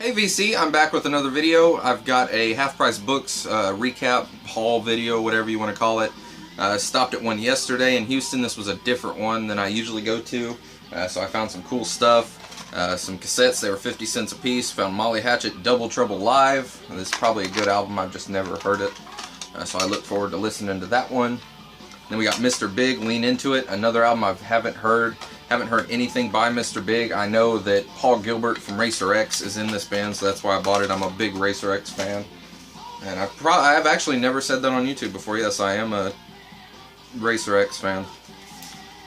Hey VC, I'm back with another video. I've got a Half Price Books recap, haul video, whatever you want to call it. Stopped at one yesterday in Houston. This was a different one than I usually go to. So I found some cool stuff. Some cassettes, they were 50 cents a piece. Found Molly Hatchet Double Trouble Live. This is probably a good album, I've just never heard it. So I look forward to listening to that one. Then we got Mr. Big, Lean Into It, another album I haven't heard. Haven't heard anything by Mr. Big. I know that Paul Gilbert from Racer X is in this band, so that's why I bought it. I'm a big Racer X fan. And I've actually never said that on YouTube before. Yes, I am a Racer X fan.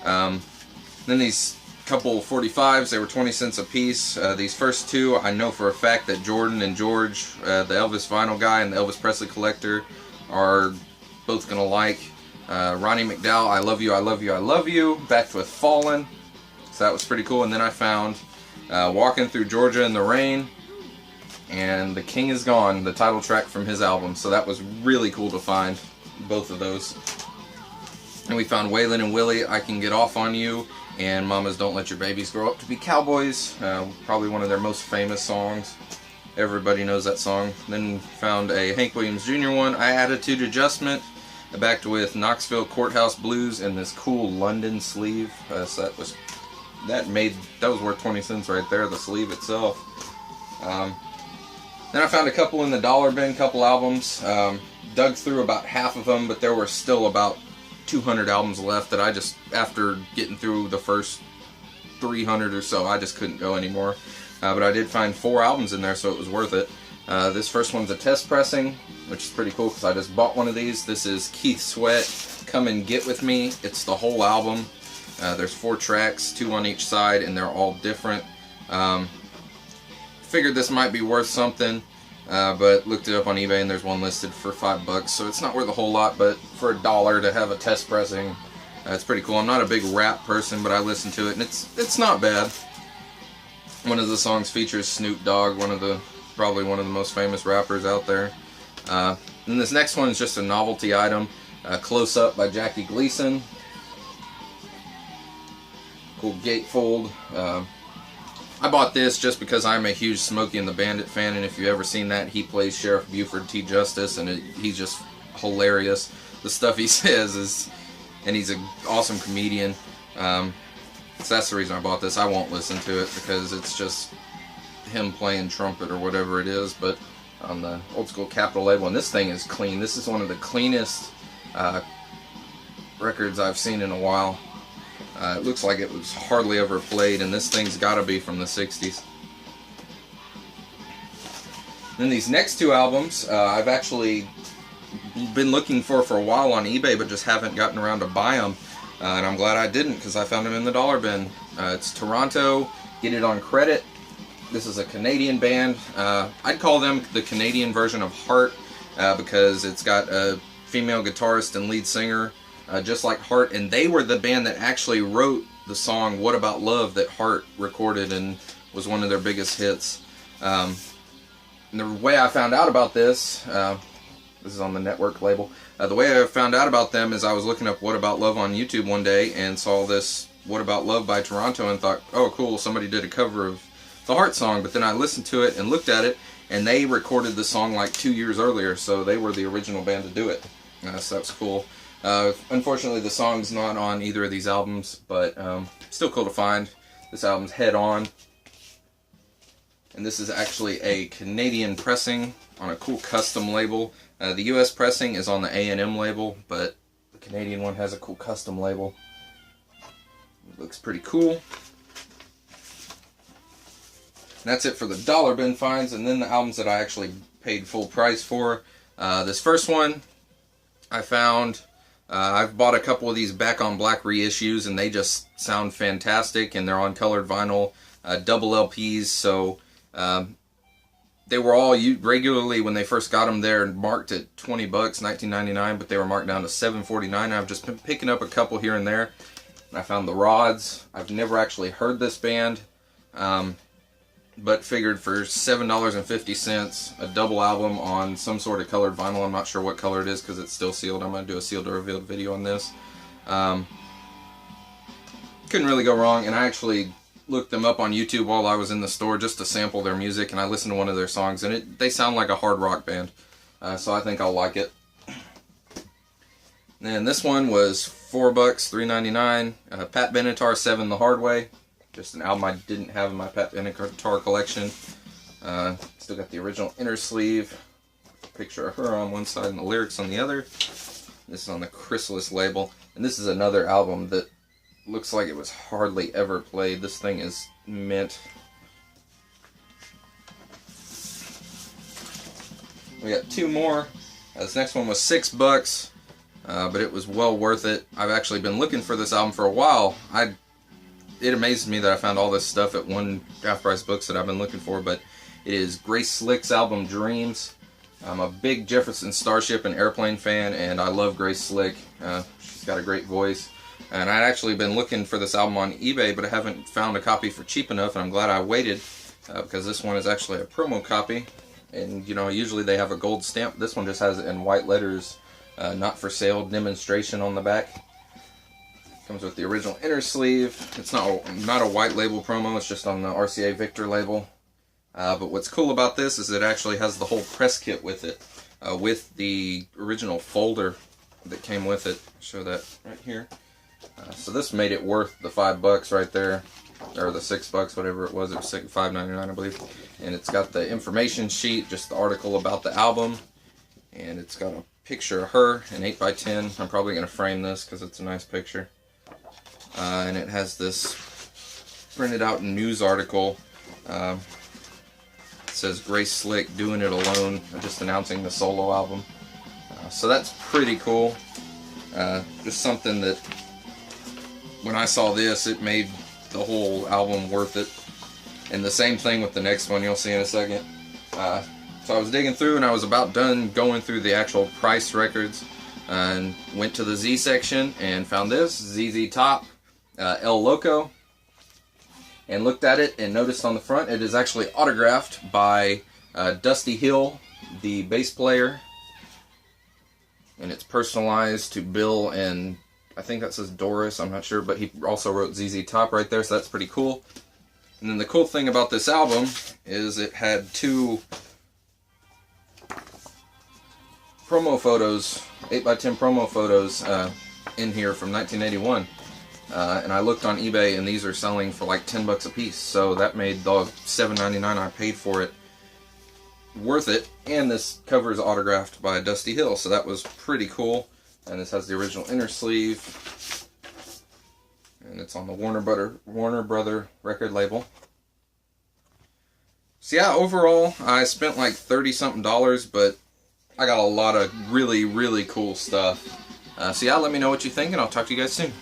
Then these couple 45s, they were 20 cents a piece. These first two, I know for a fact that Jordan and George, the Elvis vinyl guy and the Elvis Presley collector, are both going to like. Ronnie McDowell, I Love You, I Love You, I Love You, backed with Fallen. So that was pretty cool. And then I found Walking Through Georgia in the Rain and The King Is Gone, the title track from his album. So that was really cool to find, both of those. And we found Waylon and Willie, I Can Get Off on You, and Mamas Don't Let Your Babies Grow Up to Be Cowboys. Probably one of their most famous songs. Everybody knows that song. Then found a Hank Williams Jr. one, I Attitude Adjustment. I backed with Knoxville Courthouse Blues and this cool London sleeve. So that was worth 20 cents right there, the sleeve itself. Then I found a couple in the dollar bin, couple albums. Dug through about half of them, but there were still about 200 albums left that I just, after getting through the first 300 or so, I just couldn't go anymore. But I did find 4 albums in there, so it was worth it. This first one's a test pressing, which is pretty cool because I just bought one of these. This is Keith Sweat, Come and Get With Me. It's the whole album. There's 4 tracks, 2 on each side, and they're all different. Figured this might be worth something, but looked it up on eBay and there's one listed for $5, so it's not worth a whole lot, but for $1 to have a test pressing, it's pretty cool. I'm not a big rap person, but I listen to it and it's not bad. One of the songs features Snoop Dogg, probably one of the most famous rappers out there. And this next one is just a novelty item, Close Up by Jackie Gleason. Cool gatefold. I bought this just because I'm a huge Smokey and the Bandit fan, and if you've ever seen that, he plays Sheriff Buford T. Justice, and he's just hilarious. The stuff he says and he's an awesome comedian. So that's the reason I bought this. I won't listen to it because it's just him playing trumpet or whatever it is, but on the old school Capitol label, and this thing is clean. This is one of the cleanest records I've seen in a while. It looks like it was hardly ever played, and this thing's got to be from the 60s. Then these next 2 albums, I've actually been looking for a while on eBay, but just haven't gotten around to buy them. And I'm glad I didn't, because I found them in the dollar bin. It's Toronto, Get It On Credit. This is a Canadian band. I'd call them the Canadian version of Heart, because it's got a female guitarist and lead singer, just like Heart, and they were the band that actually wrote the song What About Love that Heart recorded and was one of their biggest hits. And the way I found out about this, this is on the Network label, the way I found out about them is I was looking up What About Love on YouTube one day and saw this What About Love by Toronto and thought, oh cool, somebody did a cover of the Heart song, but then I listened to it and looked at it, and they recorded the song like 2 years earlier, so they were the original band to do it. So that's cool. Unfortunately, the song's not on either of these albums, but still cool to find. This album's Head On, and this is actually a Canadian pressing on a cool custom label. The US pressing is on the A&M label, but the Canadian one has a cool custom label. It looks pretty cool. And that's it for the dollar bin finds, and then the albums that I actually paid full price for. This first one I found, I've bought a couple of these Back on Black reissues, and they just sound fantastic, and they're on colored vinyl, double LPs, so they were all regularly, when they first got them, they're marked at $20, $19.99, but they were marked down to $7.49. I've just been picking up a couple here and there, and I found the Rods. I've never actually heard this band, but figured for $7.50, a double album on some sort of colored vinyl. I'm not sure what color it is because it's still sealed. I'm going to do a sealed or revealed video on this. Couldn't really go wrong, and I actually looked them up on YouTube while I was in the store just to sample their music, and I listened to one of their songs, and they sound like a hard rock band. So I think I'll like it. And this one was $4, $3.99. Pat Benatar, 7 the Hard Way. Just an album I didn't have in my Pat Benatar collection. Still got the original inner sleeve. Picture of her on one side and the lyrics on the other. This is on the Chrysalis label. And this is another album that looks like it was hardly ever played. This thing is mint. We got 2 more. This next one was $6, but it was well worth it. I've actually been looking for this album for a while. It amazes me that I found all this stuff at one Half Price Books that I've been looking for, but it is Grace Slick's album, Dreams. I'm a big Jefferson Starship and Airplane fan, and I love Grace Slick. She's got a great voice. And I'd actually been looking for this album on eBay, but I haven't found a copy for cheap enough, and I'm glad I waited, because this one is actually a promo copy. And, you know, usually they have a gold stamp. This one just has it in white letters, not for sale, demonstration on the back. Comes with the original inner sleeve. It's not a white label promo, it's just on the RCA Victor label. But what's cool about this is it actually has the whole press kit with it, with the original folder that came with it. I'll show that right here. So this made it worth the $5 right there, or the $6, whatever it was. It was $5.99, I believe. And it's got the information sheet, just the article about the album, and it's got a picture of her, an 8x10. I'm probably going to frame this because it's a nice picture. And it has this printed out news article. It says Grace Slick doing it alone, just announcing the solo album. So that's pretty cool. Just something that, when I saw this, it made the whole album worth it. And the same thing with the next one, you'll see in a second. So I was digging through, and I was about done going through the actual Price records, and went to the Z section and found this, ZZ Top, El Loco, and looked at it and noticed on the front it is actually autographed by Dusty Hill, the bass player, and it's personalized to Bill and I think that says Doris, I'm not sure, but he also wrote ZZ Top right there, so that's pretty cool. And then the cool thing about this album is it had 2 promo photos, 8x10 promo photos in here from 1981. And I looked on eBay, and these are selling for like $10 a piece, so that made the $7.99 I paid for it worth it. And this cover is autographed by Dusty Hill, so that was pretty cool. And this has the original inner sleeve, and it's on the Warner Brother record label. So yeah, overall I spent like $30-something, but I got a lot of really, really cool stuff. So yeah, let me know what you think, and I'll talk to you guys soon.